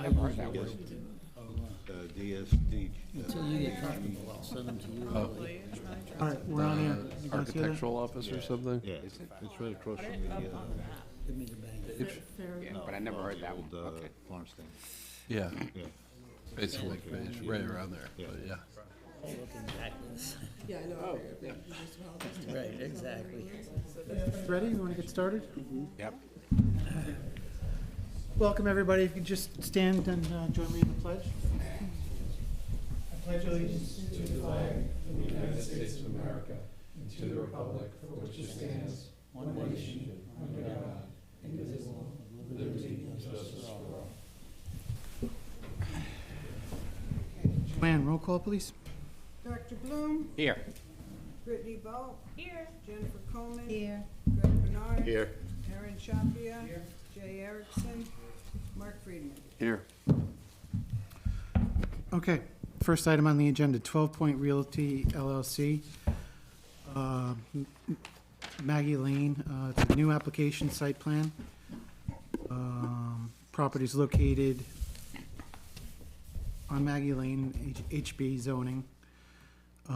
never heard that word. DSD. Until you get comfortable, I'll send them to you. Oh. later. All right, we're on here. You guys hear that? Architectural office or something? Yeah, it's right across from the Give me the bang. Yeah, but I never heard that one. old Okay. farm stand. Yeah, Yeah. basically, it's right around there, Yeah. but yeah. They look exactly the same. Yeah, I know. Right, exactly. Ready? You want to get started? Yep. Welcome, everybody. If you could just stand and join me in the pledge. I pledge allegiance to the flag of the United States of America and to the republic for which it stands, one nation, under God, indivisible, with liberty and justice for all. Joanne, roll call, please. Dr. Bloom, Here. Brittany Bolt. Here. Jennifer Coleman. Here. Greg Bernard. Here. Aaron Shapia. Jay Erickson. Mark Friedman. Here. Okay, first item on the agenda, 12 Point Realty LLC. Maggie Lane, it's a new application site plan. Property's located on Maggie Lane, HB zoning.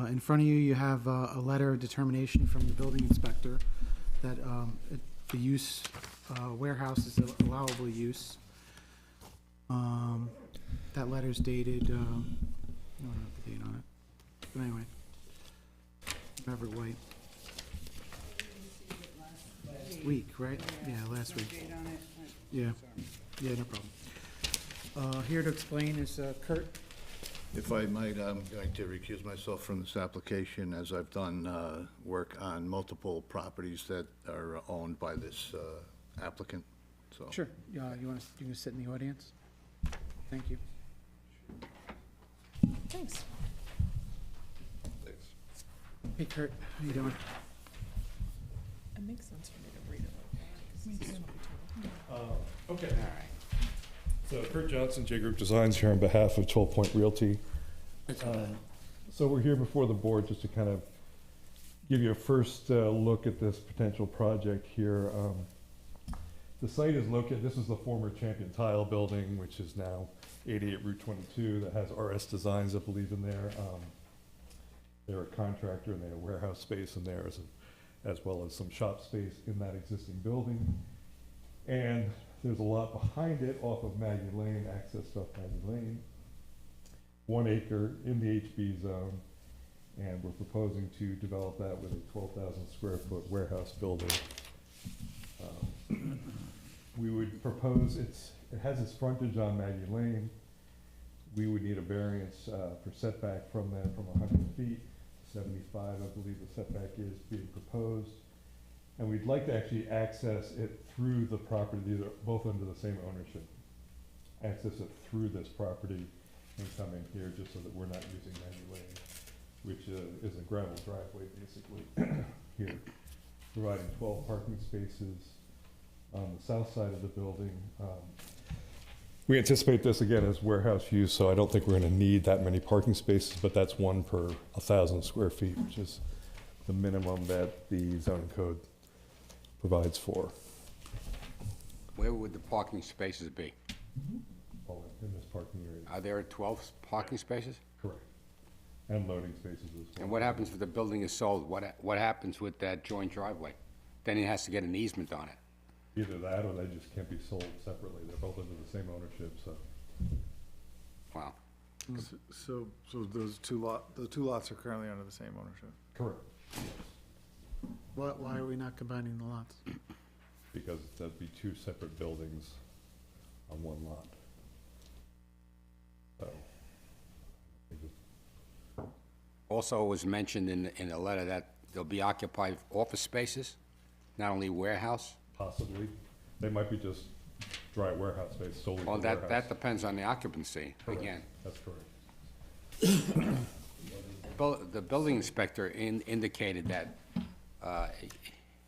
In front of you, you have a letter of determination from the building inspector that the use, warehouse is allowable use. That letter's dated, I don't have the date on it, but anyway. Robert White. Week, right? Yeah, last week. Date on it. Yeah, yeah, no problem. Here to explain is Kurt. If I might, I'm going to recuse myself from this application as I've done work on multiple properties that are owned by this applicant, so. Sure, you can sit in the audience? Thank you. Thanks. Thanks. Hey Kurt, how you doing? It makes sense for me to read it like that. Okay, All right. so Kurt Johnson, J Group Designs, here on behalf of 12 Point Realty. So we're here before the board just to kind of give you a first look at this potential project here. The site is located, this is the former Champion Tile building, which is now 88 Route 22, that has RS Designs, I believe, in there. They're a contractor and they have warehouse space in there as well as some shop space in that existing building. And there's a lot behind it off of Maggie Lane, access off Maggie Lane. 1 acre in the HB zone, and we're proposing to develop that with a 12,000 square foot warehouse building. We would propose, it has its frontage on Maggie Lane. We would need a variance for setback from there from 100 feet. 75, I believe the setback is being proposed. And we'd like to actually access it through the property, both under the same ownership. Access it through this property and come in here just so that we're not using Maggie Lane, which is a gravel driveway basically here, providing 12 parking spaces on the south side of the building. We anticipate this again as warehouse use, so I don't think we're going to need that many parking spaces, but that's 1 per 1,000 square feet, which is the minimum that the zoning code provides for. Where would the parking spaces be? All in this parking area. Are there 12 parking spaces? Correct. And loading spaces as well. And what happens if the building is sold? What happens with that joint driveway? Then he has to get an easement on it. Either that or they just can't be sold separately. They're both under the same ownership, so. Wow. So the two lots are currently under the same ownership? Correct. Why are we not combining the lots? Because that'd be 2 separate buildings on 1 lot. So. Also, it was mentioned in the letter that there'll be occupied office spaces, not only warehouse. Possibly. They might be just dry warehouse space solely for Well, warehouse. that depends on the occupancy, Correct. again. That's correct. The building inspector indicated that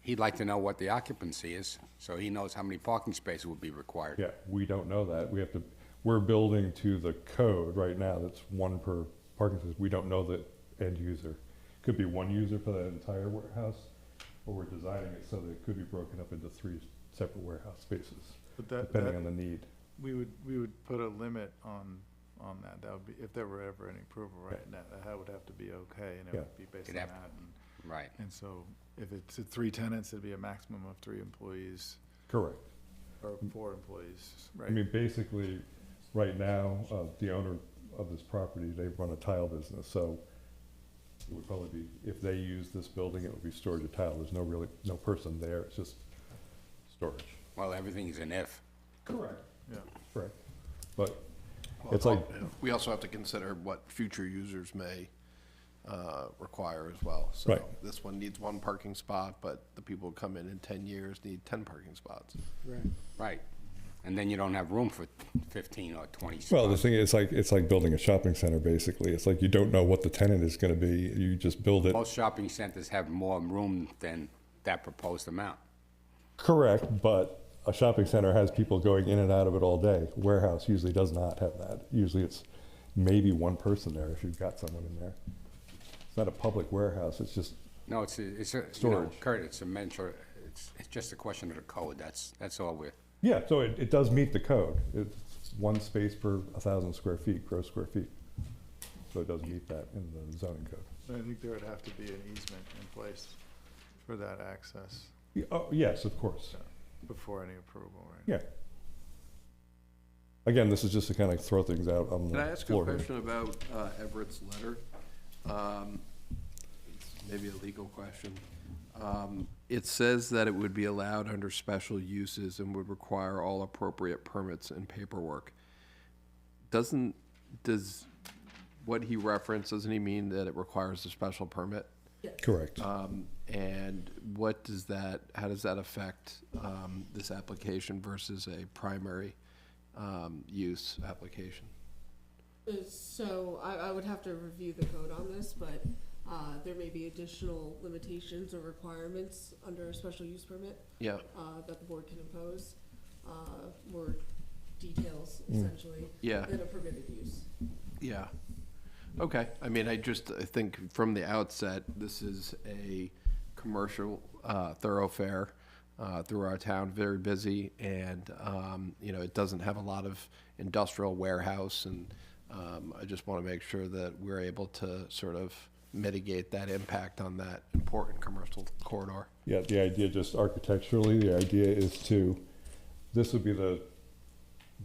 he'd like to know what the occupancy is, so he knows how many parking spaces would be required. Yeah, we don't know that. We're building to the code right now, that's 1 per parking space. We don't know the end user. Could be 1 user for that entire warehouse, or we're designing it so that it could be broken up into 3 separate warehouse spaces, But depending on the need. we would put a limit on that. That would be, if there were ever any approval, right? That would have to be okay, and it Yeah. would be based on It'd have that. Right. And so if it's at 3 tenants, it'd be a maximum of 3 employees, Correct. or 4 employees, I right? mean, basically, right now, the owner of this property, they run a tile business, so it would probably be, if they use this building, it would be storage of tile. There's no person there, it's just storage. Well, everything's an if. Correct. Yeah. Correct. But it's like, We also have to consider what future users may require as well. So Right. this one needs 1 parking spot, but the people who come in 10 years need 10 parking spots. Right. And then you don't have room for 15 or 20 spots. well, the thing is, it's like building a shopping center, basically. It's like you don't know what the tenant is gonna be, you just build it. Most shopping centers have more room than that proposed amount. Correct, but a shopping center has people going in and out of it all day. Warehouse usually does not have that. Usually it's maybe 1 person there if you've got someone in there. It's not a public warehouse, it's just, No, it's a, you know, Storage. Kurt, it's it's just a question of the code, that's all we're, yeah, so it does meet the code. It's 1 space per 1,000 square feet, gross square feet. So it does meet that in the zoning code. So I think there would have to be an easement in place for that access Oh, yes, of course, before any approval, right? yeah. Again, this is just to kind of throw things out on Can I the ask a floor here. question about Everett's letter? It's maybe a legal question. It says that it would be allowed under special uses and would require all appropriate permits and paperwork. Does what he referenced, doesn't he mean that it requires a special permit? Correct. And how does that affect this application versus a primary use application? So I would have to review the code on this, but there may be additional limitations or requirements under a special use permit Yeah, that the board can impose, or details essentially yeah. than a permitted use. Yeah. Okay. I mean, I think from the outset, this is a commercial thoroughfare through our town, very busy, and, it doesn't have a lot of industrial warehouse, and I just want to make sure that we're able to sort of mitigate that impact on that important commercial corridor. Yeah, the idea, just architecturally, the idea is this would be the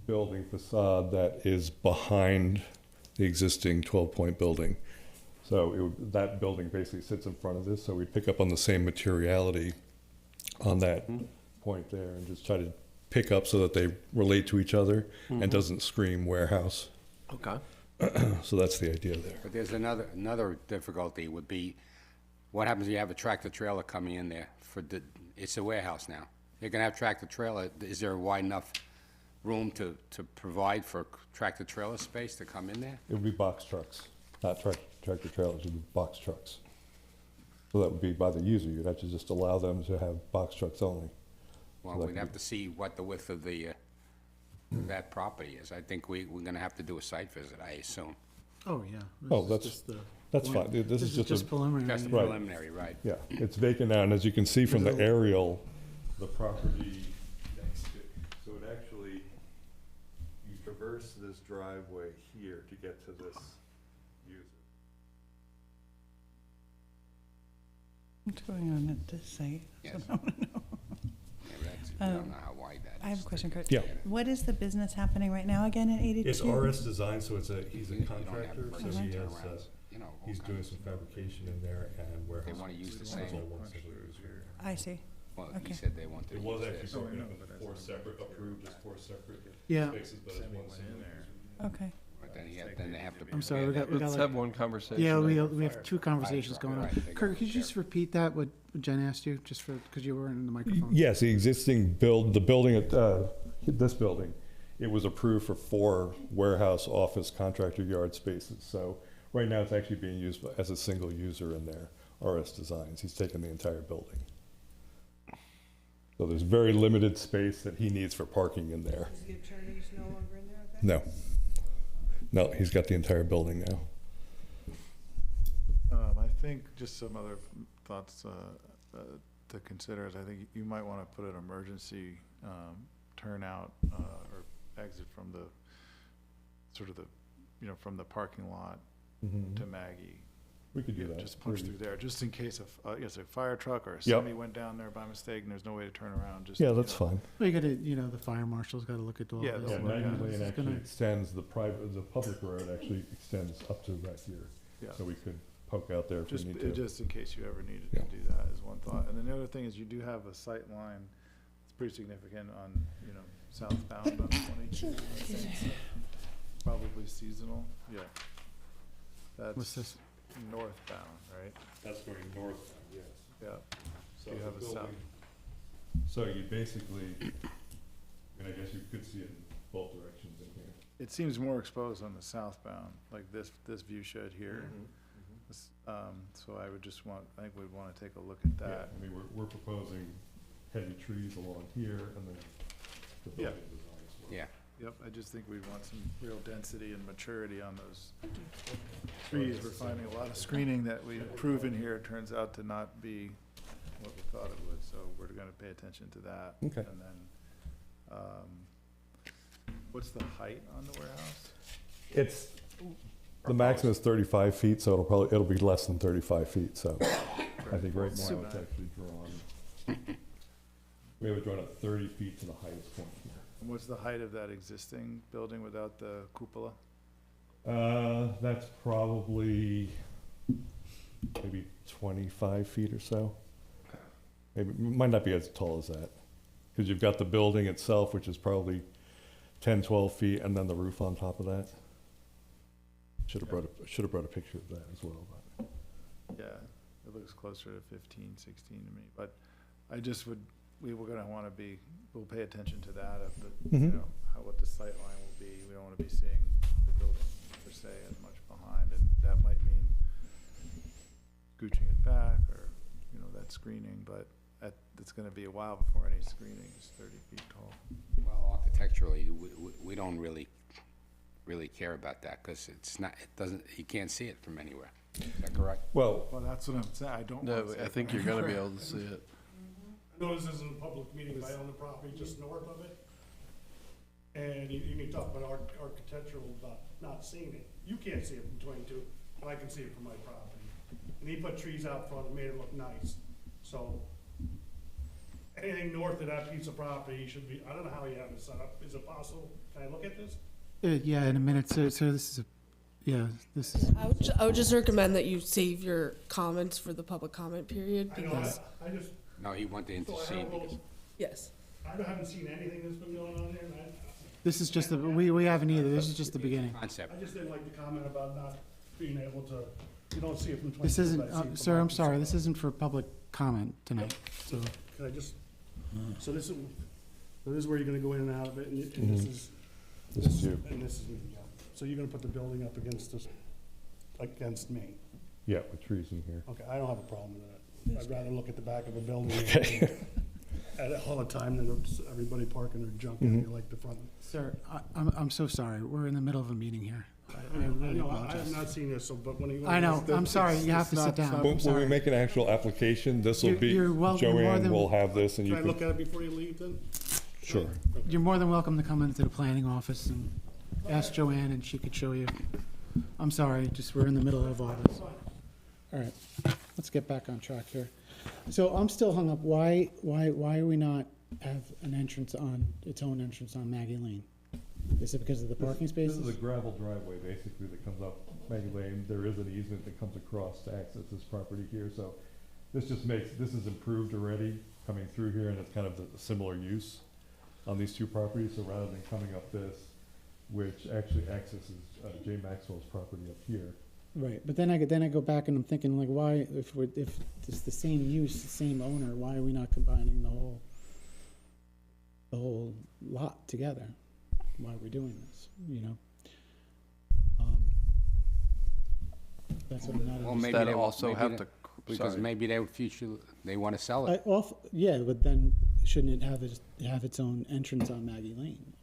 building facade that is behind the existing 12-point building. So that building basically sits in front of this, so we pick up on the same materiality on that point there and just try to pick up so that they relate to each other and doesn't scream warehouse. Okay. So that's the idea there. but there's another difficulty would be, what happens if you have a tractor trailer coming in there it's a warehouse now. You're gonna have tractor trailer, is there wide enough room to provide for tractor trailer space to come in there? It would be box trucks, not tractor trailers, it would be box trucks. So that would be by the user, you'd have to just allow them to have box trucks only. Well, we'd have to see what the width of that property is. I think we're gonna have to do a site visit, I assume. Oh, yeah. Oh, This is that's- just the- That's fine, this is just a, preliminary. Just Right. preliminary, right? yeah, it's vacant now, and as you can see from the aerial, the property next to, so it actually, you traverse this driveway here to get to this user. What's going on at this site? Yes. Yeah, but I don't know how wide that is. I have a question, Kurt. Yeah. What is the business happening right now again at 82? It's RS Design, so he's a You don't have contractor, so emergency he has, turnarounds, you know, all he's kinds doing of some stuff. fabrication in there and warehouse. They wanna use the It's same- all one single user. I see. Well, Okay. he said they wanted to It was use actually this. broken up into 4 separate, approved as 4 separate Yeah. spaces, but it's one single user. Okay. But then they have to. I'm sorry, we got Let's like, have one conversation. yeah, we have 2 conversations going on. Right, they Kurt, got could you just repeat that, what Jen asked you, just for, because you were in the microphone? Yes, the existing the building at, this building, it was approved for 4 warehouse, office, contractor yard spaces. So right now, it's actually being used as a single user in there, RS Designs. He's taken the entire building. So there's very limited space that he needs for parking in there. Is the attorney's no longer in there, okay? No. No, he's got the entire building now. I think just some other thoughts to consider is I think you might want to put an emergency turnout or exit exit from the, sort of the, from the parking lot Mhm. to Maggie. We could do that. Just punch Pretty- through there, just in case a fire truck or somebody went down there by mistake and there's no way to turn around, just. Yeah, that's fine. Well, you gotta, the fire marshal's gotta look at all Yeah, this. Yeah, they'll Maggie look at it. Lane It's actually gonna- extends, the public road actually extends up to right here. Yeah. So we could poke out there if we Just, need to. just in case you ever needed to Yeah. do that is one thought. And then the other thing is you do have a sight line, it's pretty significant on, southbound on 22. Probably seasonal, yeah. What's That's this? northbound, right? That's going north, yes. Yeah. So You the have a south. building- So you basically, I guess you could see it in both directions in here. It seems more exposed on the southbound, like this view shed here. This, So I would just I think we'd wanna take a look at Yeah, that. I mean, we're proposing heavy trees along here and then the Yeah. building design as well. Yeah. Yep, I just think we'd want some real density and maturity on those trees. We're finding a lot of screening that we've proven here turns out to not be what we thought it would, so we're gonna pay attention to that. Okay. And then, what's the height on the warehouse? It's, the maximum is 35 feet, so it'll be less than 35 feet, so I think right now it's actually drawn. We have it drawn at 30 feet to the highest point here. And what's the height of that existing building without the cupola? That's probably maybe 25 feet or so. Maybe, might not be as tall as that. Because you've got the building itself, which is probably 10, 12 feet, and then the roof on top of that. Should have brought a picture of that as well, but. Yeah, it looks closer to 15, 16 to me, but I just we were gonna wanna we'll pay attention to that, of the, what the sight line will be. We don't wanna be seeing the building per se as much behind, and that might mean scooching it back, or, that screening, but it's gonna be a while before any screening is 30 feet tall. Well, architecturally, we don't really care about that, because you can't see it from anywhere. Is that correct? Well, Well, that's what I'm saying, I don't No, want to I think you're gonna be able to see it. I know this isn't a public meeting, but I own the property just north of it. And you can talk about architectural, about not seeing it. You can't see it from 22, but I can see it from my property. And he put trees out front and made it look nice. So anything north of that piece of property should be, I don't know how you have it set up. Is it possible? Can I look at this? Yeah, in a minute, so this is this is, I would just recommend that you save your comments for the public comment period, I know, because, I just, No, he wanted to so I see have it a because little, yes. I haven't seen anything that's been going on there, and this is just we haven't either, this is just the beginning. concept. I just didn't like the comment about not being able to, you don't see it from 22. This isn't, but I see it from sir, I'm my sorry, piece. this isn't for public comment tonight, so. Can I just, so this is where you're gonna go in and out of it, and this is. This is you. And this is me, yeah. So you're gonna put the building up against this, against me. yeah, with trees in here. Okay, I don't have a problem with that. I'd rather look at the back of a building at it all the time than everybody parking their junk at me like the front. Sir, I'm so sorry, we're in the middle of a meeting here. I really know, I have apologize. not seen this, so, but when you. I know, I'm sorry, you have to sit down, I'm When we sorry. make an actual application, this will You're- be, you're more Joanne than- will have this and you Can I look can, at it before you leave then? sure. You're more than welcome to come into the planning office and ask Joanne and she could show you. I'm sorry, just we're in the middle of all this. All right, let's get back on track here. So I'm still hung up, why do we not have an entrance its own entrance on Maggie Lane? Is it because of the parking This spaces? is a gravel driveway basically that comes up Maggie Lane. There is an easement that comes across to access this property here, so this is improved already coming through here, and it's kind of a similar use on these two properties, so rather than coming up this, which actually accesses Jay Maxwell's property up here. Right, but then I go back and I'm thinking like, why, if it's the same use, the same owner, why are we not combining the whole lot together? Why are we doing this, That's what I'm not Well, understanding. maybe That they also maybe have they- to, Because sorry. maybe they want to sell it. Yeah, but then shouldn't it have its own entrance on Maggie Lane?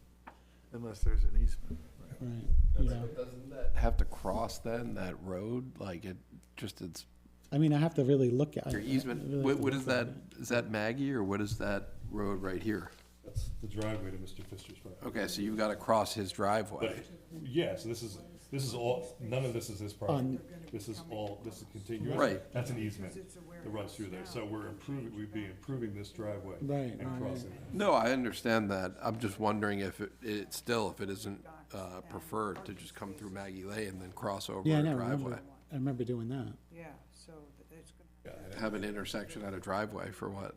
Unless there's an easement. Right, Doesn't that have to cross then, that road? Like it's I mean, I have to really look at. your easement, what is that, is that Maggie or what is that road right here? That's the driveway to Mr. Pfister's driveway. Okay, so you've got to cross his driveway. Yeah, so this is all, none of this is his property. This is contiguous. Right. That's an easement that runs through there. So we'd be improving this driveway. Right, And right, crossing that. No, I understand that. I'm just wondering if if it isn't preferred to just come through Maggie Lane and then cross over Yeah, I a know, driveway. I remember doing that. Yeah, so it's gonna. Have an intersection at a driveway for what?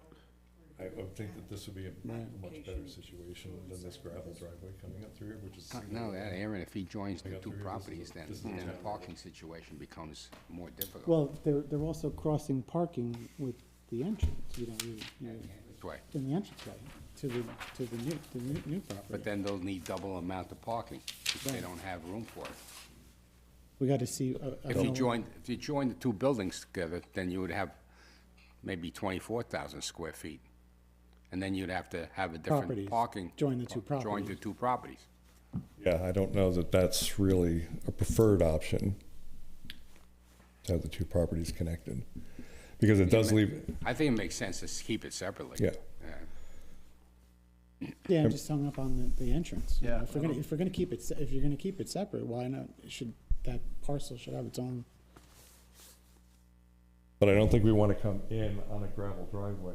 I would think that this would be a much better situation than this gravel driveway coming up through here, which is. No, that, Aaron, if he joins the Coming up two through here, properties, then this is then the town. parking situation becomes more difficult. Well, they're also crossing parking with the entrance, This way. in the entranceway to the new property. But then they'll need double amount of parking, if they Right. don't have room for it. We got to see. I If don't you know- join the two buildings together, then you would have maybe 24,000 square feet. And then you'd have to have a different Properties. parking. Join the two Join the properties. two properties. Yeah, I don't know that that's really a preferred option, to have the two properties connected. Because it does leave, I think it makes sense to keep it separately. Yeah. Yeah, I'm just hung up on the entrance. You know, Yeah. If you're gonna keep it, if you're gonna keep it separate, why not, that parcel should have its own. but I don't think we want to come in on a gravel driveway,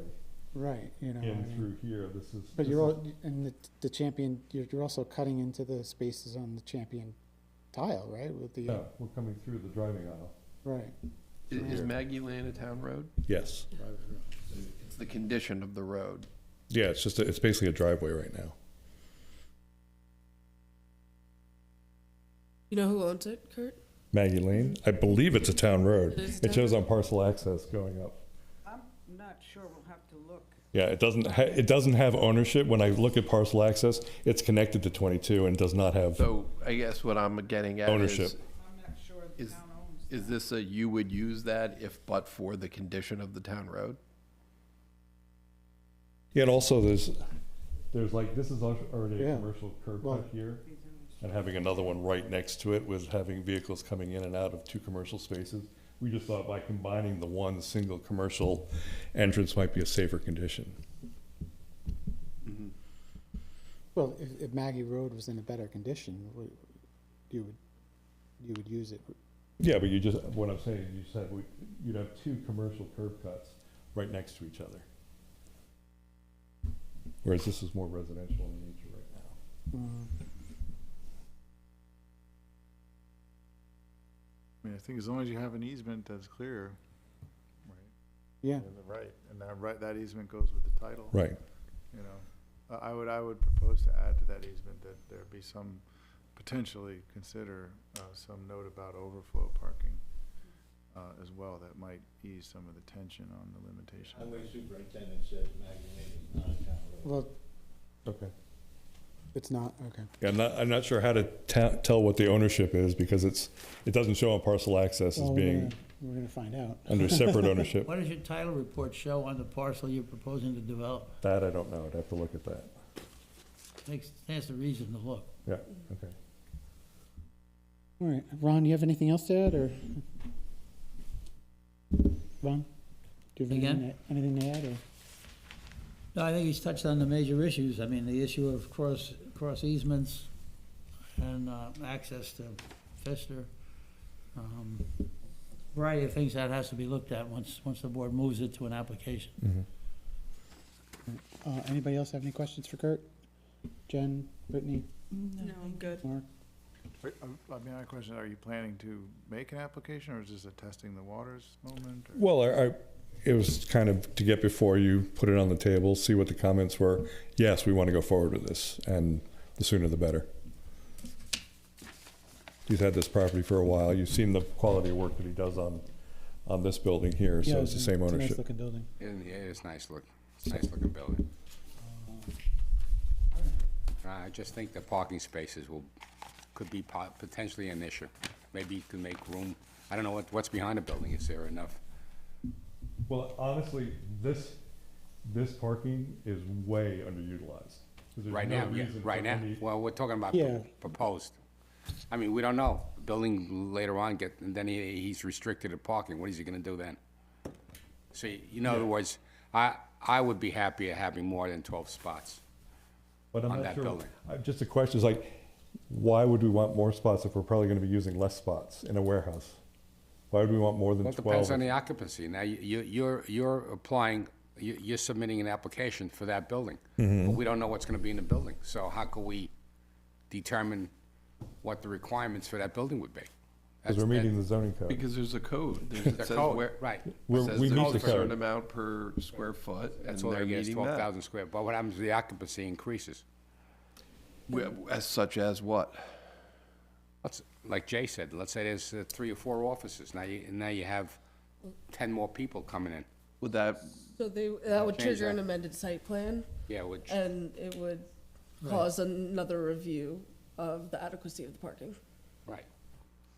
Right, I in mean, through here. This is. but this you're, is- all and the champion, you're also cutting into the spaces on the champion tile, right, with the, No, we're coming through the driving aisle. right. Is Maggie Lane a town road? Yes. It's the condition of the road. Yeah, it's just, it's basically a driveway right now. You know who owns it, Kurt? Maggie Lane, I believe it's a town road. It is It shows on parcel access going up. I'm not sure, we'll have to look. Yeah, it doesn't have ownership. When I look at parcel access, it's connected to 22 and does not have So I guess what I'm getting at ownership. I'm not sure the Is- town owns. is this you would use that if but for the condition of the town road? Yeah, and also there's like, this is already a Yeah. commercial curb Well- cut here. And having another one right next to it with having vehicles coming in and out of two commercial spaces. We just thought by combining the one single commercial entrance might be a safer condition. Well, if Maggie Road was in a better condition, you would use it. Yeah, but what I'm saying, you said you'd have two commercial curb cuts right next to each other. Whereas this is more residential in nature right now. I mean, I think as long as you have an easement that's clear, right? Yeah, And that easement goes with the title. Right. You know, I would propose to add to that easement that there be some, potentially consider, some note about overflow parking, as well, that might ease some of the tension on the limitation. Highway superintendent says Maggie Lane is not a town road. well, Okay. it's not, okay. Yeah, I'm not sure how to tell what the ownership is because it doesn't show on parcel access as Well, being we're gonna find out. under separate ownership. What does your title report show on the parcel you're proposing to develop? That I don't know. I'd have to look at that. Stands to reason to look. Yeah, okay. All right, Ron, you have anything else to add, or? Ron? Do you have Again? anything to add, or? No, I think he's touched on the major issues. I mean, the issue of cross easements and access to Pfister. Variety of things that has to be looked at once the board moves it to an application. Anybody else have any questions for Kurt? Jen, Brittany, No, I'm good. Mark? Wait, I mean, I have a question, are you planning to make an application, or is this a testing the waters moment? or- Well, it was kind of to get before you, put it on the table, see what the comments were. Yes, we want to go forward with this, and the sooner the better. He's had this property for a while. You've seen the quality of work that he does on this building here, so it's the same It's a nice ownership. looking building. Yeah, it's nice look, nice looking building. I just think the parking spaces could be potentially an issue. Maybe you could make room, I don't know what's behind the building, is there enough? Well, honestly, this parking is way underutilized. So there's Right no now, yeah, reason right for now, any- well, we're talking about Yeah. proposed. I mean, we don't know, building later on and then he's restricted to parking, what is he gonna do then? So, in other words, I would be happy at having more than 12 spots. But I'm on not that sure. building. Just a question is like, why would we want more spots if we're probably gonna be using less spots in a warehouse? Why would we want more than Well, it 12? depends on the occupancy. Now, you're applying, you're submitting an application for that building. But we don't know what's gonna be in the building, so how can we determine what the requirements for that building would be? Because we're meeting the zoning code. Because there's a code. There's, The it says code, where, right. We're- says we there's meet a the certain code. amount per square foot, and That's all they're they get is meeting that. 12,000 square, but what happens if the occupancy increases? As such as what? Like Jay said, let's say there's 3 or 4 offices, now you have 10 more people coming in. Would that, So that would Change trigger an that. amended site plan, Yeah, which, and it would cause another review of the adequacy of the parking. right.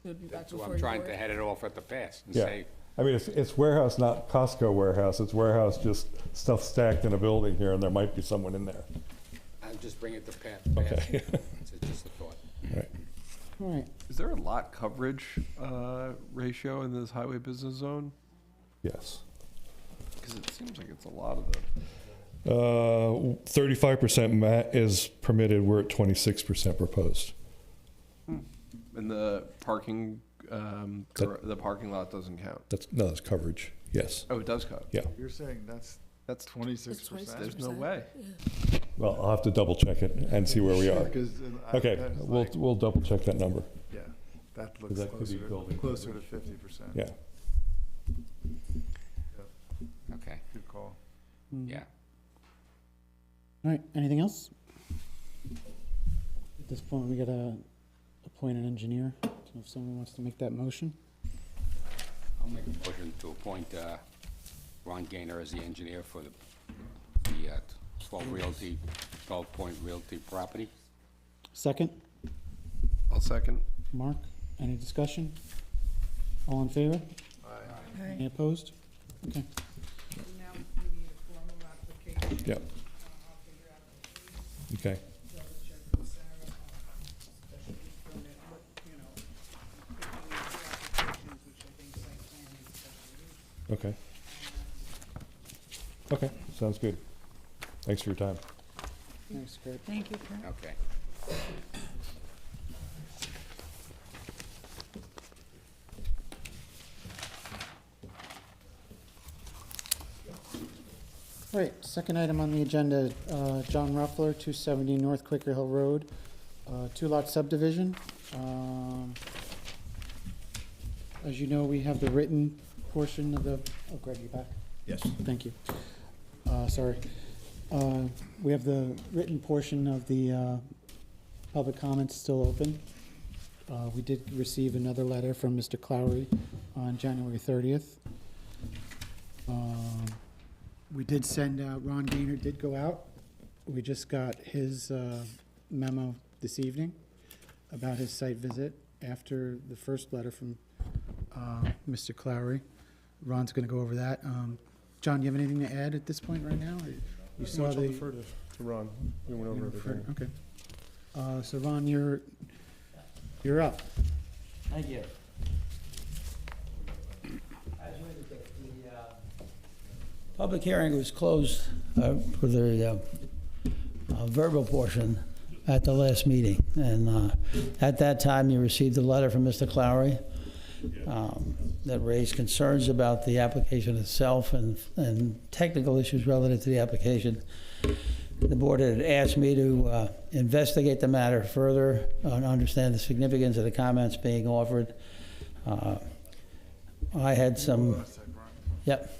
It would be back So before I'm you trying board. to head it off at the pass and Yeah. say, I mean, it's warehouse, not Costco warehouse. It's warehouse, just stuff stacked in a building here, and there might be someone in there. I'll just bring it to pass. Okay. It's just a thought. Right. All right, is there a lot coverage, ratio in this highway business zone? Yes. Because it seems like it's a lot of the. 35% is permitted. We're at 26% proposed. And the parking, the parking lot doesn't count. That's coverage. Yes. Oh, it does count? Yeah. You're saying that's 26%? There's no 26%. way. Well, I'll have to double check it and see where we are. Because Okay, we'll double check that number. yeah, that looks that could be building closer to 50%. Yeah. Okay, Good call. yeah. all right, anything else? At this point, we gotta appoint an engineer, so if someone wants to make that motion. I'll make a motion to appoint Ron Gaynor as the engineer for the 12 Point Realty property. Second, I'll second. Mark, any discussion? All in favor? Any opposed? Okay. Now we need a formal application. Yep. I'll figure out the fees, Okay. double check with Sarah, special use permit, what, you know, picking the applications, which I think site plan and special use. Okay. Okay, sounds good. Thanks for your time. Thanks, Kurt. Thank you, Kurt. Okay. All right, second item on the agenda, John Ruffler, 270 North Quaker Hill Road, 2-lot subdivision. As you know, we have the written portion of the, oh, Greg, you back? Yes. Thank you. Sorry. We have the written portion of the public comments still open. We did receive another letter from Mr. Clowry on January 30th. We did send out, Ron Gaynor did go out. We just got his memo this evening about his site visit after the first letter from Mr. Clowry. Ron's going to go over that. John, do you have anything to add at this point right now? You saw I'll the. defer to Ron. We went over everything. Okay. So Ron, you're up. Thank you. Public hearing was closed for the verbal portion at the last meeting. And at that time, you received a letter from Mr. Clowry that raised concerns about the application itself and technical issues relative to the application. The board had asked me to investigate the matter further and understand the significance of the comments being offered. I had some, yep.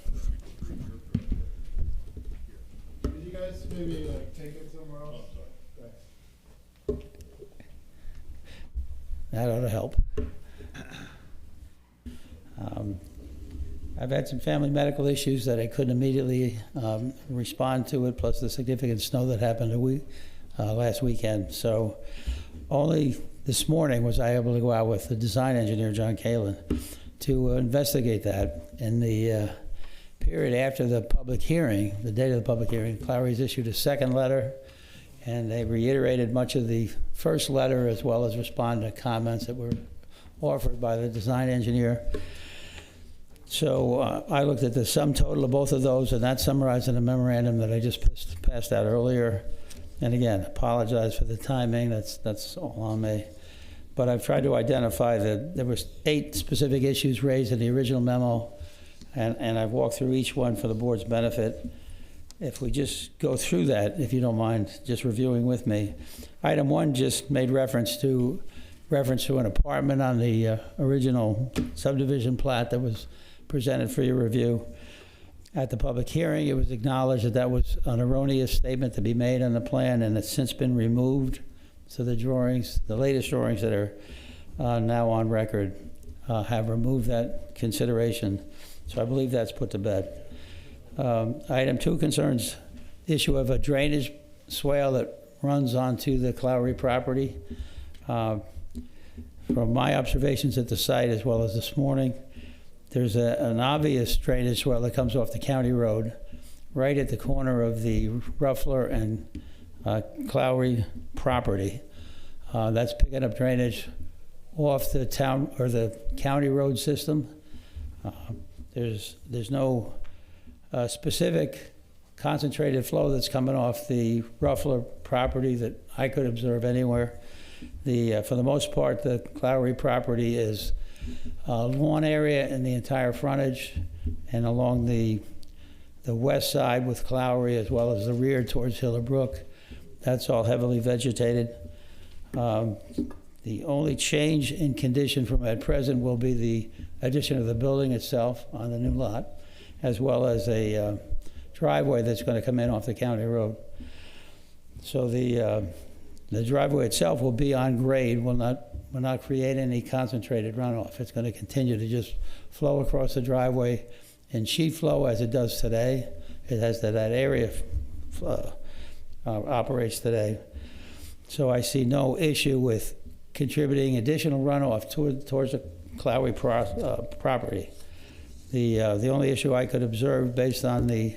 Could you guys maybe take it somewhere else? That ought to help. I've had some family medical issues that I couldn't immediately respond to it, plus the significant snow that happened last weekend. So only this morning was I able to go out with the design engineer, John Kalin, to investigate that. In the period after the public hearing, the date of the public hearing, Clowry's issued a second letter, and they reiterated much of the first letter as well as responded to comments that were offered by the design engineer. So I looked at the sum total of both of those, and that's summarized in a memorandum that I just passed out earlier. And again, apologize for the timing, that's all on me. But I've tried to identify that there was 8 specific issues raised in the original memo, and I've walked through each one for the board's benefit. If we just go through that, if you don't mind just reviewing with me. Item 1 just made reference to an apartment on the original subdivision plat that was presented for your review. At the public hearing, it was acknowledged that that was an erroneous statement to be made on the plan, and it's since been removed. So the drawings, the latest drawings that are now on record have removed that consideration. So I believe that's put to bed. Item 2 concerns the issue of a drainage swale that runs onto the Clowry property. From my observations at the site, as well as this morning, there's an obvious drainage swale that comes off the county road right at the corner of the Ruffler and Clowry property. That's picking up drainage off the town or the county road system. There's no specific concentrated flow that's coming off the Ruffler property that I could observe anywhere. For the most part, the Clowry property is lawn area in the entire frontage and along the west side with Clowry, as well as the rear towards Hiller Brook. That's all heavily vegetated. The only change in condition from at present will be the addition of the building itself on the new lot, as well as a driveway that's going to come in off the county road. So the driveway itself will be on grade, will not create any concentrated runoff. It's going to continue to just flow across the driveway in sheet flow as it does today. It has that area operates today. So I see no issue with contributing additional runoff towards the Clowry property. The only issue I could observe based on the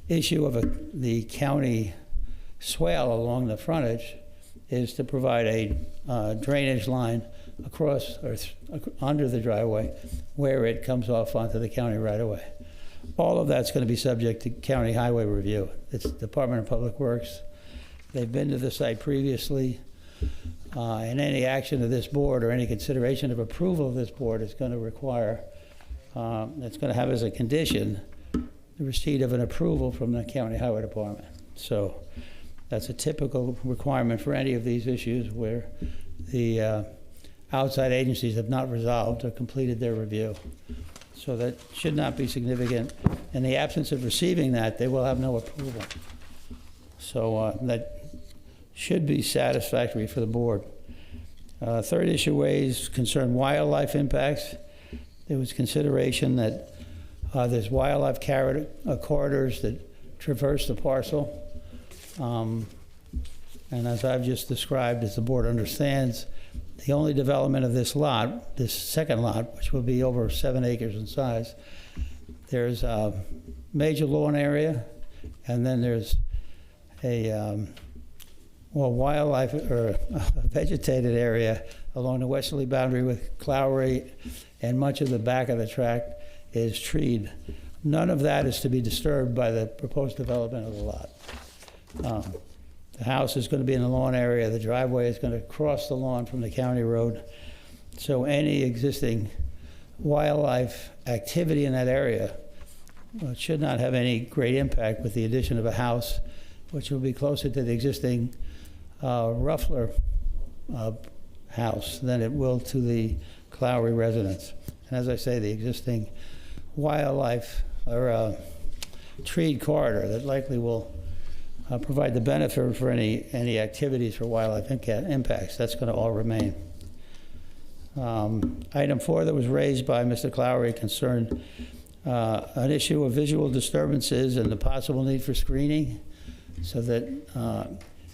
issue of the county swale along the frontage is to provide a drainage line across or under the driveway where it comes off onto the county right-of-way. All of that's going to be subject to county highway review. It's Department of Public Works. They've been to the site previously, and any action of this board or any consideration of approval of this board is going to require, it's going to have as a condition the receipt of an approval from the county highway department. So that's a typical requirement for any of these issues where the outside agencies have not resolved or completed their review. So that should not be significant. In the absence of receiving that, they will have no approval. So that should be satisfactory for the board. Third issue raised concerned wildlife impacts. There was consideration that there's wildlife corridors that traverse the parcel. And as I've just described, as the board understands, the only development of this lot, this second lot, which will be over 7 acres in size, there's a major lawn area, and then there's a wildlife or a vegetated area along the westerly boundary with Clowry, and much of the back of the tract is treed. None of that is to be disturbed by the proposed development of the lot. The house is going to be in the lawn area. The driveway is going to cross the lawn from the county road. So any existing wildlife activity in that area should not have any great impact with the addition of a house, which will be closer to the existing Ruffler house than it will to the Clowry residence. And as I say, the existing wildlife or treed corridor that likely will provide the benefit for any activities for wildlife impacts. That's going to all remain. Item 4 that was raised by Mr. Clowry concerned an issue of visual disturbances and the possible need for screening so that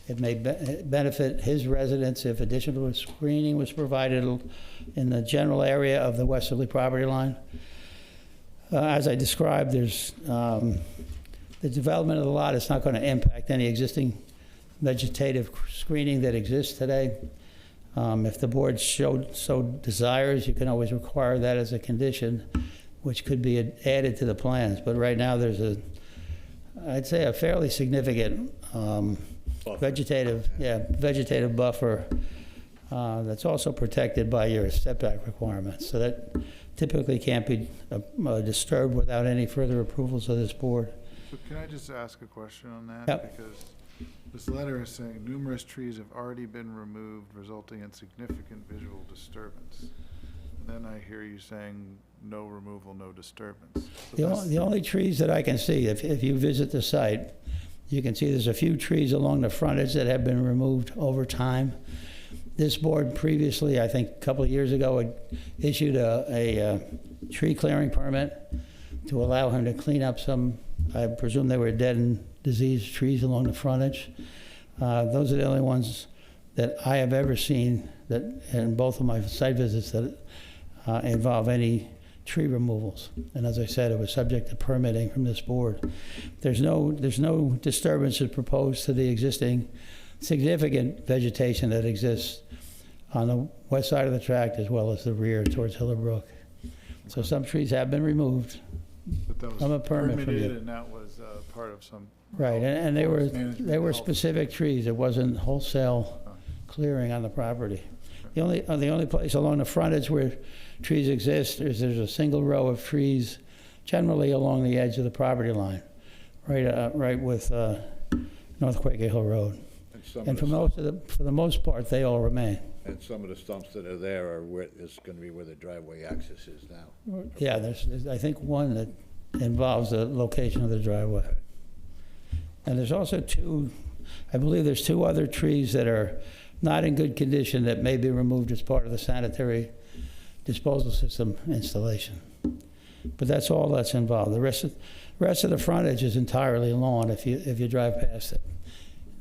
it may benefit his residents if additional screening was provided in the general area of the westerly property line. As I described, there's the development of the lot is not going to impact any existing vegetative screening that exists today. If the board so desires, you can always require that as a condition, which could be added to the plans. But right now, there's I'd say a fairly significant vegetative buffer that's also protected by your setback requirements. So that typically can't be disturbed without any further approvals of this board. So can I just ask a question on that? Yep. Because this letter is saying numerous trees have already been removed, resulting in significant visual disturbance. And then I hear you saying no removal, no disturbance. So The only trees that I can see, if you visit the site, you can see there's a few trees along the frontage that have been removed over time. This board previously, I think a couple of years ago, had issued a tree clearing permit to allow him to clean up some, I presume they were dead and diseased trees along the frontage. Those are the only ones that I have ever seen that, in both of my site visits, that involve any tree removals. And as I said, it was subject to permitting from this board. There's no disturbances proposed to the existing significant vegetation that exists on the west side of the tract as well as the rear towards Hillarbrook. So some trees have been removed. But that was I'm a permit from permitted you. And that was part of some. Right, and they forest were management specific trees. It wasn't wholesale clearing on the property. The only place along the frontage where trees exist is there's a single row of trees, generally along the edge of the property line, right with North Quaker Hill Road. And for the most part, they all remain. And some of the stumps that are there are where, is gonna be where the driveway access is now. Yeah, there's I think one that involves the location of the driveway. And there's also I believe there's two other trees that are not in good condition that may be removed as part of the sanitary disposal system installation. But that's all that's involved. The rest of the frontage is entirely lawn if you drive past it.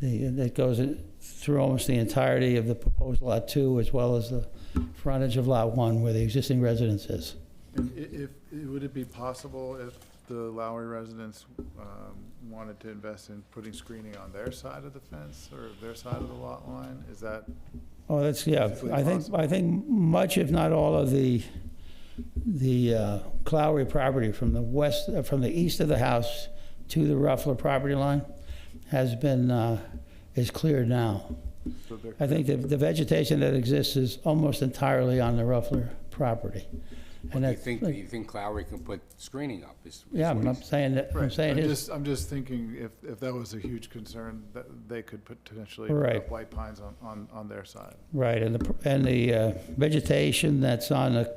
It goes through almost the entirety of the proposed Lot 2 as well as the frontage of Lot 1 where the existing residence is. And would it be possible if the Lowry residents wanted to invest in putting screening on their side of the fence or their side of the lot line? Is that? Oh, that's, yeah. Physically I think much, if not all, of the Clowry property from the east of the house to the Ruffler property line is cleared now. So I think the vegetation that exists is almost entirely on the Ruffler property. Do you think Clowry can put screening up? Yeah, I'm saying that. I'm saying I'm just thinking if that was a huge concern, that they could potentially put Right. up white pines on their side. Right, and the vegetation that's on the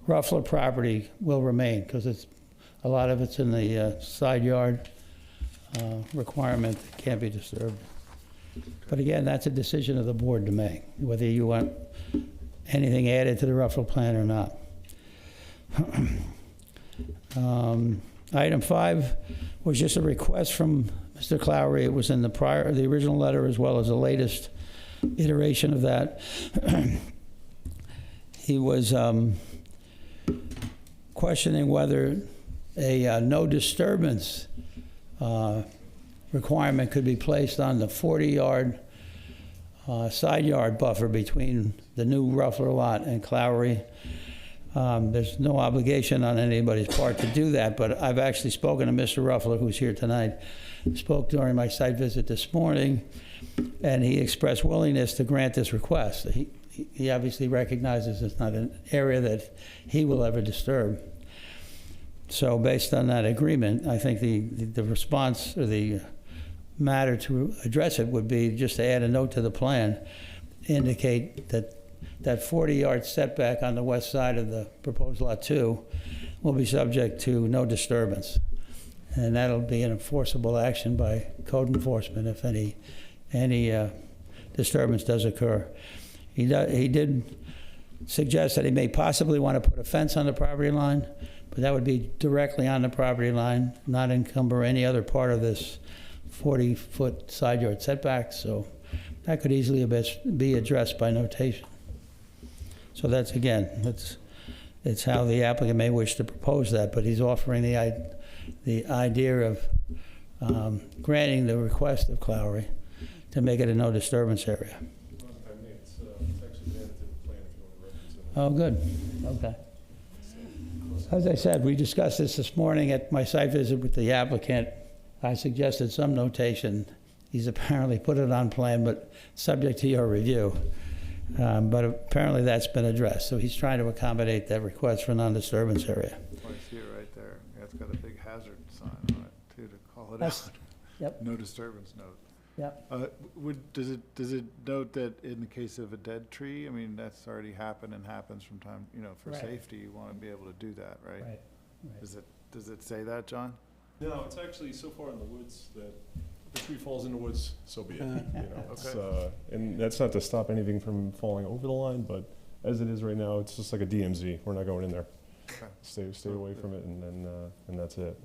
Ruffler property will remain because a lot of it's in the side yard requirement that can't be disturbed. But again, that's a decision of the board to make, whether you want anything added to the Ruffler plan or not. Item 5 was just a request from Mr. Clowry. It was in the original letter as well as the latest iteration of that. He was questioning whether a no disturbance requirement could be placed on the 40-yard side yard buffer between the new Ruffler lot and Clowry. There's no obligation on anybody's part to do that, but I've actually spoken to Mr. Ruffler, who's here tonight. Spoke during my site visit this morning, and he expressed willingness to grant this request. He obviously recognizes it's not an area that he will ever disturb. So based on that agreement, I think the response or the matter to address it would be just to add a note to the plan, indicate that 40-yard setback on the west side of the proposed Lot 2 will be subject to no disturbance. And that'll be an enforceable action by code enforcement if any disturbance does occur. He did suggest that he may possibly want to put a fence on the property line, but that would be directly on the property line, not encumber any other part of this 40-foot side yard setback, so that could easily be addressed by notation. So that's, again, it's how the applicant may wish to propose that, but he's offering the idea of granting the request of Clowry to make it a no disturbance area. I mean, it's actually added to the plan if you want to reference it. Oh, good, okay. As I said, we discussed this morning at my site visit with the applicant. I suggested some notation He's apparently put it on plan, but subject to your review. But apparently that's been addressed, so he's trying to accommodate that request for non-disturbance area. Oh, I see it right there. Yeah, it's got a big hazard sign on it too, to call it That's- out. Yep, No disturbance note. yep. Does it note that in the case of a dead tree, I mean, that's already happened and happens from time, for Right. safety, you want to be able to do that, right? Right. Does it say that, John? No, it's actually so far in the woods that if a tree falls in the woods, so be it, you know. It's, and that's not to stop anything from falling over the line, but as it is right now, it's just like a DMZ. We're not going in there. Okay. Stay away from it, and that's it.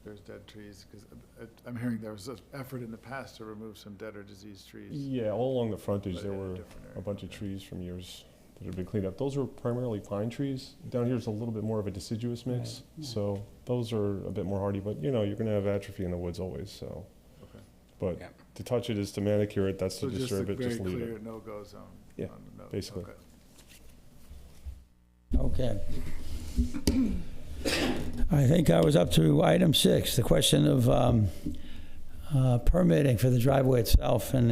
There's dead trees, because I'm hearing there was an effort in the past to remove some dead or diseased trees. Yeah, all along the frontage, But there in a were different area. a bunch of trees from years that have been cleaned up. Those are primarily pine trees. Down here's a little bit more of a deciduous mix, Right. so those are a bit more hardy, but you're gonna have atrophy in the woods always, so. Okay. But Yeah. to touch it is to manicure it, that's to So just a disturb it, very just leave clear it. no-go zone. Yeah, on the note. basically. Okay. Okay. I think I was up to item 6, the question of permitting for the driveway itself and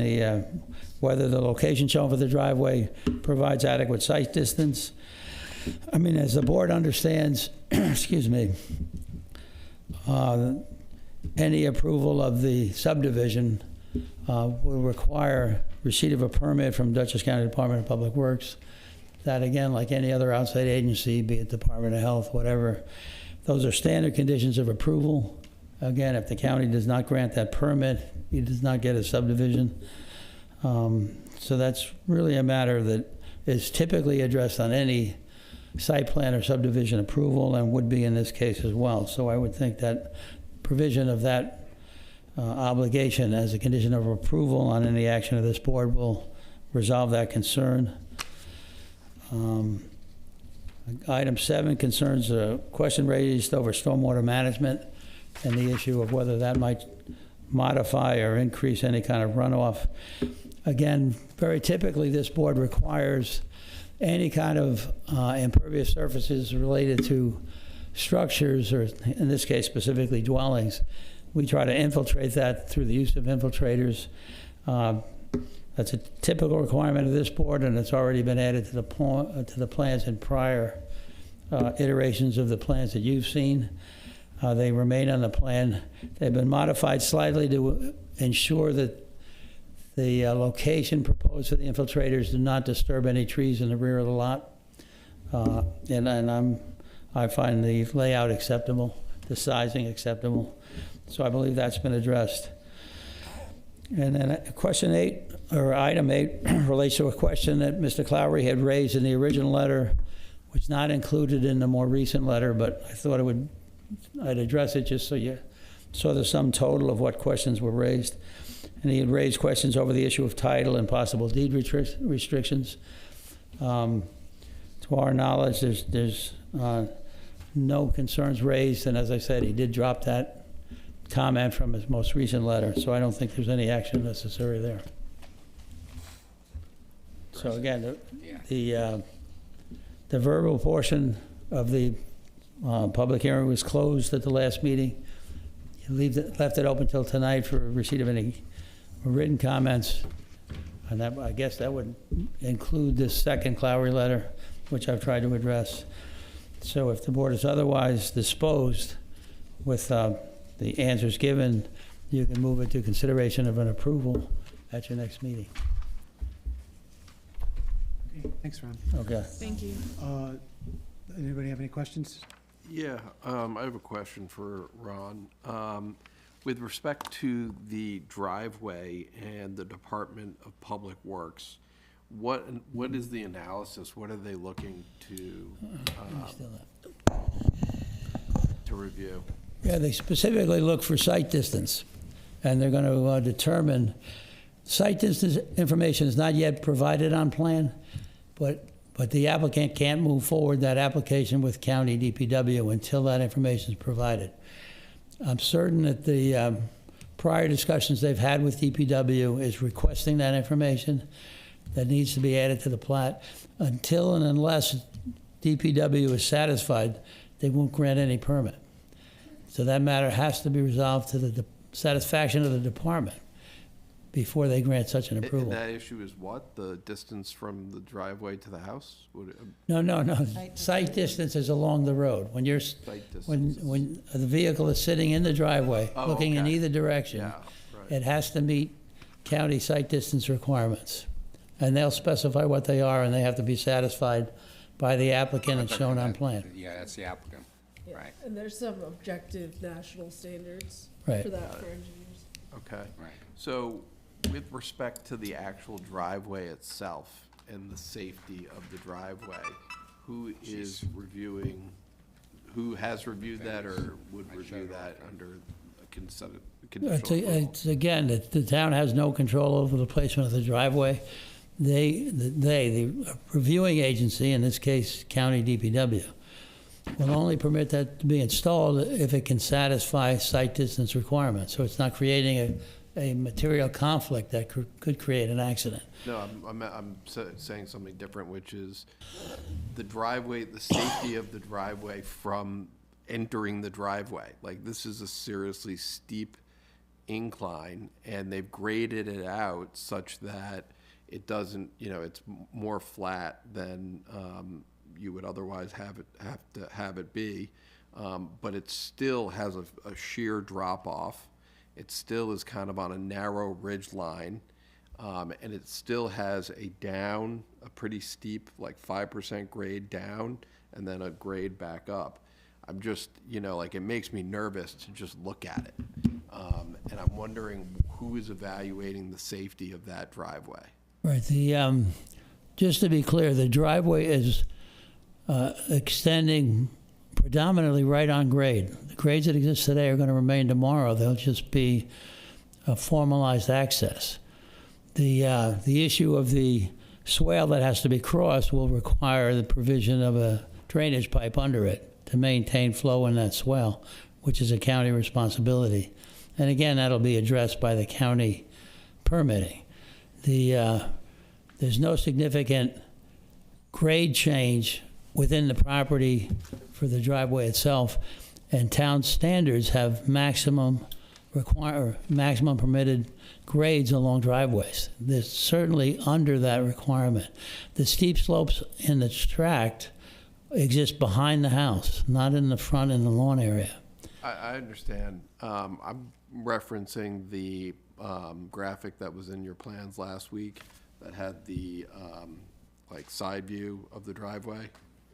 whether the location shown for the driveway provides adequate site distance. I mean, as the board understands, excuse me, any approval of the subdivision will require receipt of a permit from Dutchess County Department of Public Works. That, again, like any other outside agency, be it Department of Health, whatever, those are standard conditions of approval. Again, if the county does not grant that permit, he does not get a subdivision. So that's really a matter that is typically addressed on any site plan or subdivision approval, and would be in this case as well. So I would think that provision of that obligation as a condition of approval on any action of this board will resolve that concern. Item 7 concerns a question raised over stormwater management and the issue of whether that might modify or increase any kind of runoff. Again, very typically, this board requires any kind of impervious surfaces related to structures, or in this case specifically dwellings. We try to infiltrate that through the use of infiltrators. That's a typical requirement of this board, and it's already been added to the plans in prior iterations of the plans that you've seen. They remain on the plan. They've been modified slightly to ensure that the location proposed for the infiltrators do not disturb any trees in the rear of the lot. I find the layout acceptable, the sizing acceptable. So I believe that's been addressed. And then question 8, or item 8, relates to a question that Mr. Clowry had raised in the original letter, which is not included in the more recent letter, but I thought I'd address it just so you saw the sum total of what questions were raised. And he had raised questions over the issue of title and possible deed restrictions. To our knowledge, there's no concerns raised, and as I said, he did drop that comment from his most recent letter, so I don't think there's any action necessary there. So again, the verbal portion of the public hearing was closed at the last meeting. You left it open till tonight for receipt of any written comments, and that, I guess that would include this second Clowry letter, which I've tried to address. So if the board is otherwise disposed with the answers given, you can move it to consideration of an approval at your next meeting. Okay, thanks, Ron. Okay. Thank you. Anybody have any questions? Yeah, I have a question for Ron. With respect to the driveway and the Department of Public Works, what is the analysis? What are they looking to review? Yeah, they specifically look for site distance, and they're going to determine, site distance information is not yet provided on plan, but the applicant can't move forward that application with county DPW until that information is provided. I'm certain that the prior discussions they've had with DPW is requesting that information that needs to be added to the plat. Until and unless DPW is satisfied, they won't grant any permit. So that matter has to be resolved to the satisfaction of the department. before they grant such an And approval. that issue is what? The distance from the driveway to the house? No. Site distance is along the road. When you're, Site when, distance. when the vehicle is sitting in the driveway, Oh, looking in okay. either direction, Yeah, right. it has to meet county site distance requirements. And they'll specify what they are, and they have to be satisfied by the applicant and shown on plan. Yeah, that's the applicant, Yeah, right, and there's some objective national standards Right. for that for engineers. Okay. right. So with respect to the actual driveway itself and the safety of the driveway, who is reviewing, who has reviewed that or would review that under a conditional approval? It's, again, the town has no control over the placement of the driveway. The reviewing agency, in this case, County DPW, will only permit that to be installed if it can satisfy site distance requirements. So it's not creating a material conflict that could create an accident. No, I'm saying something different, which is the driveway, the safety of the driveway from entering the driveway. Like, this is a seriously steep incline, and they've graded it out such that it doesn't, it's more flat than you would otherwise have it be. But it still has a sheer drop off. It still is kind of on a narrow ridge line. And it still has a pretty steep, like 5% grade down, and then a grade back up. I'm just, it makes me nervous to just look at it. And I'm wondering who is evaluating the safety of that driveway. Right, just to be clear, the driveway is extending predominantly right on grade. The grades that exist today are going to remain tomorrow. They'll just be a formalized access. The issue of the swale that has to be crossed will require the provision of a drainage pipe under it to maintain flow in that swale, which is a county responsibility. And again, that'll be addressed by the county permitting. There's no significant grade change within the property for the driveway itself, and town standards have maximum permitted grades along driveways. They're certainly under that requirement. The steep slopes in the tract exist behind the house, not in the front in the lawn area. I understand. I'm referencing the graphic that was in your plans last week that had the side view of the driveway.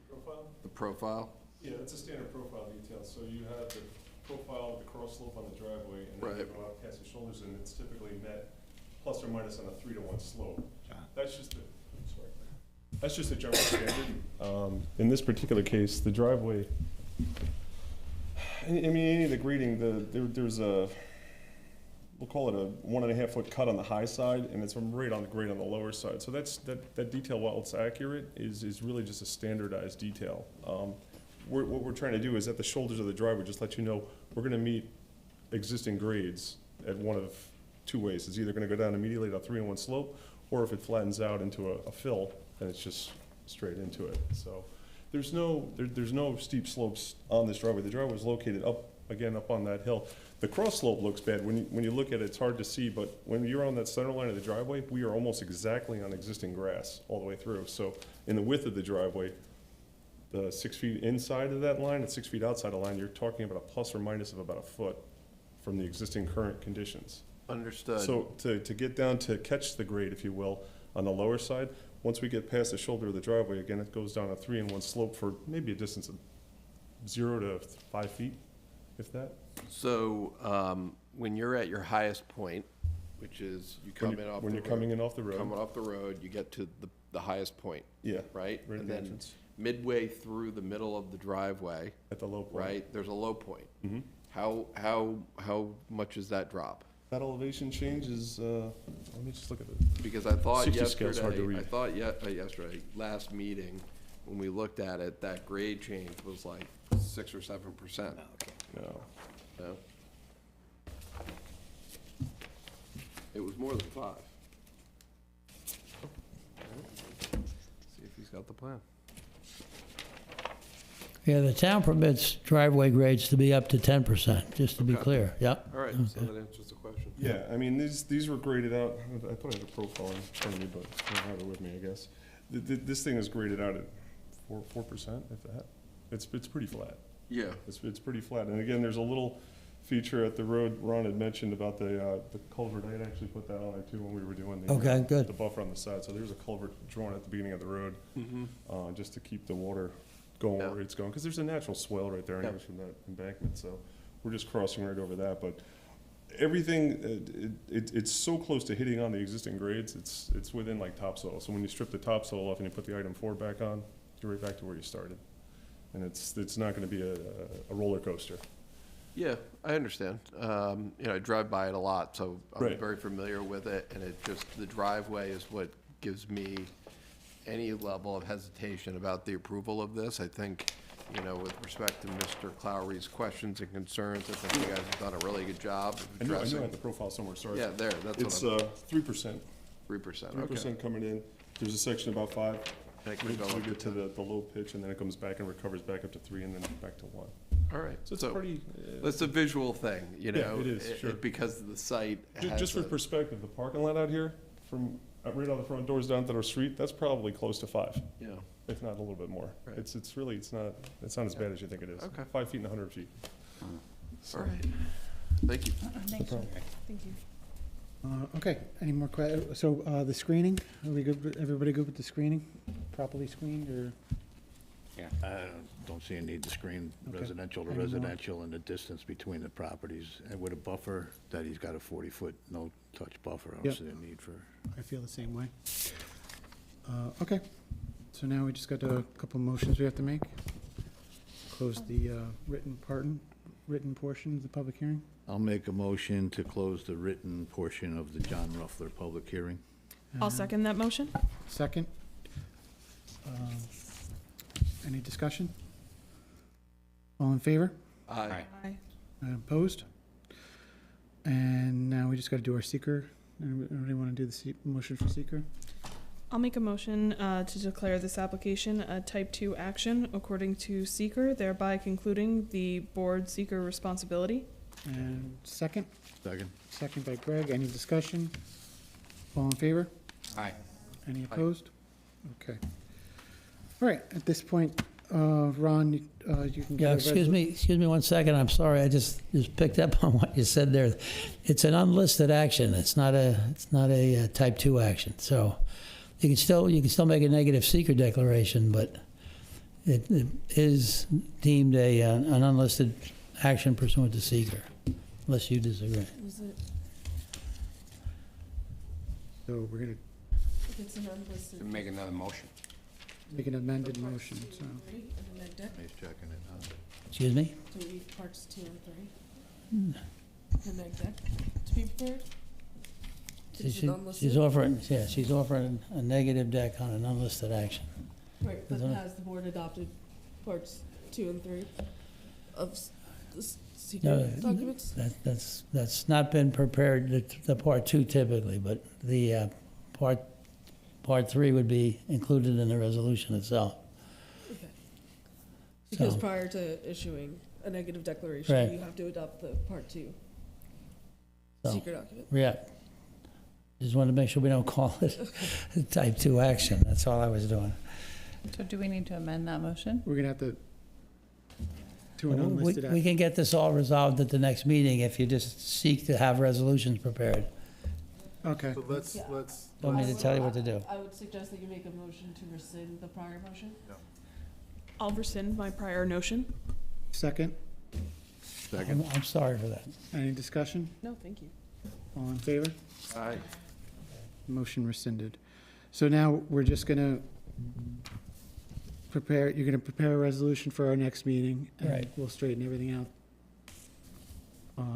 Profile? The profile. Yeah, that's a standard profile detail. So you have the profile of the cross slope on the driveway, and then you Right. go out past the shoulders, and it's typically met plus or minus on a 3-to-1 slope. That's just that's just a general standard. In this particular case, the driveway, I mean, any of the grading, there's a, we'll call it a 1.5 foot cut on the high side, and it's right on the grade on the lower side. So that detail, while it's accurate, is really just a standardized detail. What we're trying to do is at the shoulders of the driveway, just let you know, we're gonna meet existing grades at one of two ways. It's either gonna go down immediately at a 3-to-1 slope, or if it flattens out into a fill, then it's just straight into it. So there's no steep slopes on this driveway. The driveway is located up on that hill. The cross slope looks bad. When you look at it, it's hard to see, but when you're on that center line of the driveway, we are almost exactly on existing grass all the way through. So in the width of the driveway, the 6 feet inside of that line and 6 feet outside the line, you're talking about a plus or minus of about a foot from the existing current conditions. Understood. So to get down to catch the grade, if you will, on the lower side, once we get past the shoulder of the driveway, again, it goes down a 3-in-1 slope for maybe a distance of 0 to 5 feet, if that. So when you're at your highest point, which is you come in off the road. When you're coming in off the road. Coming off the road, you get to the highest point. Yeah. Right? Right at And the then entrance. midway through the middle of the driveway, At the low point. right, there's a low point. Mhm. How much is that drop? That elevation change is, let me just look at it. Because I thought 60 scale's hard to yesterday, read. yesterday, last meeting, when we looked at it, that grade change was like 6 or 7%. No. No? It was more than 5. See if he's got the plan. Yeah, the town permits driveway grades to be up to 10%, just to be Okay. clear, yep. All right, so that answers the question. Yeah, I mean, these were graded out, I thought I had a profile in front of me, but I don't have it with me, I guess. This thing is graded out at 4%, if that. It's pretty flat. Yeah. It's pretty flat. And again, there's a little feature at the road Ron had mentioned about the culvert. I had actually put that on there too when we were doing Okay, good. the buffer on the side. So there's a culvert drawn at the beginning of the road, just to keep the water going Yeah. where it's going. Because there's a natural swell right there anyways from that embankment. So we're just crossing right over that. But everything, it's so close to hitting on the existing grades. It's within like topsoil. So when you strip the topsoil off and you put the item 4 back on, you're right back to where you started. And it's not going to be a roller coaster. Yeah, I understand. I drive by it a lot, so I'm Right. very familiar with it, and the driveway is what gives me any level of hesitation about the approval of this. I think, with respect to Mr. Clowry's questions and concerns, I think you guys have done a really good job of I know I addressing. have the profile somewhere, sorry. Yeah, there, that's It's what I'm, 3%. 3%, 3% okay. coming in. There's a section about 5. And it can We go up get to the low pitch, and then it comes back and recovers back up to 3, and then back to 1. All right, So it's so pretty. that's a visual thing, Yeah, it is, sure. because the site has Just for perspective, the parking lot out here, from right out the front doors down to the street, that's probably close to 5, Yeah, if not a little bit more. Right. It's not as bad as you think it is. Okay. 5 feet and 100 feet. all right. Thank you. Thanks. Thank you. Okay, any more so, the screening, are we good, everybody good with the screening? Properly screened, or? I don't see a need to screen Okay. residential to Any more? residential and the distance between the properties. And with a buffer, that he's got a 40-foot no-touch buffer, I Yep. don't see a need for. I feel the same way. Okay, so now we just got a couple motions we have to make. Close the written portion of the public hearing. I'll make a motion to close the written portion of the John Ruffler public hearing. I'll second that motion. Second. Any discussion? All in favor? Aye. Aye. Opposed? And now we just got to do our seeker. Anybody want to do the motion for seeker? I'll make a motion to declare this application a type 2 action according to SEQR, thereby concluding the board seeker responsibility. And second? Second. Second by Greg. Any discussion? All in favor? Aye. Any opposed? Okay. All right, at this point, Ron, you can. Yeah, excuse me 1 second, I'm sorry, I just picked up on what you said there. It's an unlisted action, it's not a type 2 action, so you can still make a negative seeker declaration, but it is deemed an unlisted action pursuant to seeker, unless you disagree. Was it, So we're gonna if it's an unlisted. Make another motion. make an amended motion, so. Three, and then deck, He's checking it, huh? Excuse me? to read parts 2 and 3. The neg deck to be prepared. It's an unlisted. She's offering a negative deck on an unlisted action. Right, but Isn't it? has the board adopted parts 2 and 3 of the No, secret documents? That's not been prepared, the part 2 typically, but the part 3 would be included in the resolution itself. Okay. Because So- prior to issuing a negative declaration, Right. you have to adopt the part 2 So- secret document. Yeah. Just wanted to make sure we don't call it a type 2 action, that's all I was doing. So do we need to amend that motion? We're gonna have to an unlisted We action. can get this all resolved at the next meeting if you just seek to have resolutions prepared. Okay, So let's, Don't need to tell you what to do. I would suggest that you make a motion to rescind the prior motion. I'll rescind my prior notion. second. I'm sorry for that. Any discussion? No, thank you. All in favor? Aye. Motion rescinded. So now we're just gonna you're gonna prepare a resolution for our next meeting. And Right. we'll straighten everything out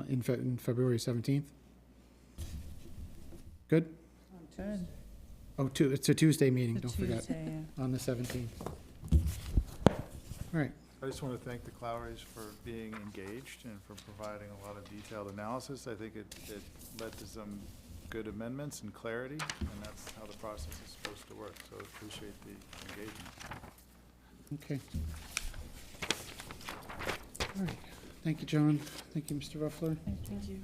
in February 17th. Good? Good. Oh, it's a Tuesday meeting, The don't forget, Tuesday, yeah. on the 17th. All right, I just want to thank the Clowrys for being engaged and for providing a lot of detailed analysis. I think it led to some good amendments and clarity, and that's how the process is supposed to work, so I appreciate the engagement. okay. All right. Thank you, John. Thank you, Mr. Ruffler. Thank you.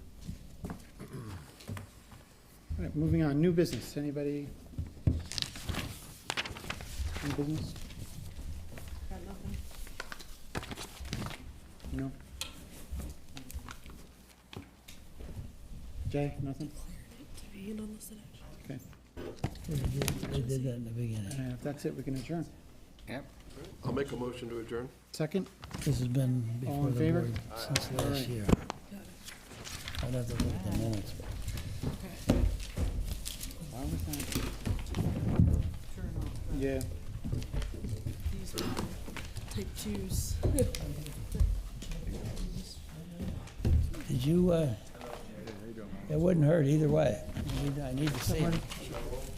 All right, moving on. New business. Anybody? New business? Got nothing. No? Jay, nothing? To be an unlisted action. Okay. They did that in the beginning. If that's it, we can adjourn. Yep. I'll make a motion to adjourn. Second? This has been All before in the favor? board since All last right. year. I'd have to look at the minutes, but Why was that? Turn off Yeah. These are type twos. did you, it wouldn't hurt either way. I need to see it.